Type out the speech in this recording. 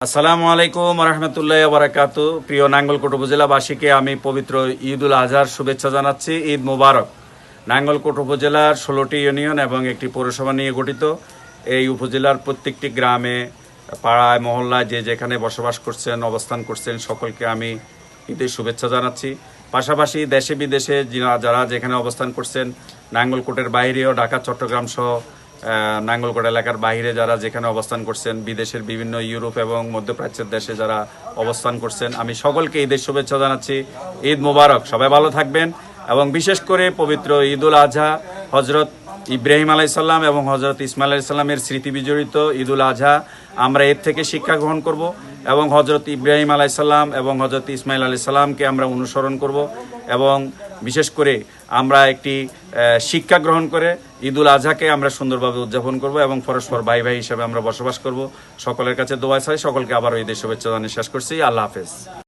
আসসালামু আলাইকুম রহমতুল্লাহ বারাকাতু। প্রিয় নাঙ্গলকোট উপজেলাবাসীকে আমি পবিত্র ঈদ উল আজহার শুভেচ্ছা জানাচ্ছি। ঈদ মুবারক। নাঙ্গলকোট উপজেলার 16টি ইউনিয়ন এবং একটি পৌরসভা নিয়ে গঠিত। এই উপজেলার প্রত্যেকটি গ্রামে, পাড়ায়, মহল্লায় যে যেখানে বসবাস করছেন, অবস্থান করছেন, সকলকে আমি ঈদের শুভেচ্ছা জানাচ্ছি। পাশাপাশি দেশে বিদেশে যারা যেখানে অবস্থান করছেন, নাঙ্গলকোটের বাইরেও ঢাকা, চট্টগ্রাম সহ নাঙ্গলকোট এলাকার বাইরে যারা যেখানে অবস্থান করছেন, বিদেশের বিভিন্ন ইউরোপ এবং মধ্যপ্রাচ্যের দেশে যারা অবস্থান করছেন, আমি সকলকে ঈদের শুভেচ্ছা জানাচ্ছি। ঈদ মুবারক। সবাই ভালো থাকবেন। এবং বিশেষ করে পবিত্র ঈদ উল আজহা, হজরত ইব্রাহিম আলাইসাল্লাম এবং হজরত ইসমাইল আলাইসাল্লামের স্মৃতি বিজড়িত ঈদ উল আজহা, আমরা এর থেকে শিক্ষা গ্রহণ করব এবং হজরত ইব্রাহিম আলাইসাল্লাম এবং হজরত ইসমাইল আলাইসাল্লামকে আমরা অনুসরণ করব এবং বিশেষ করে আমরা একটি শিক্ষা গ্রহণ করে ঈদ উল আজহাকে আমরা সুন্দরভাবে উদযাপন করব এবং পরস্পর ভাই ভাই হিসেবে আমরা বসবাস করব। সকলের কাছে দোয়া চাই। সকলকে আবারও ঈদের শুভেচ্ছা জানিয়ে শেষ করছি। আল্লাহ হাফেজ।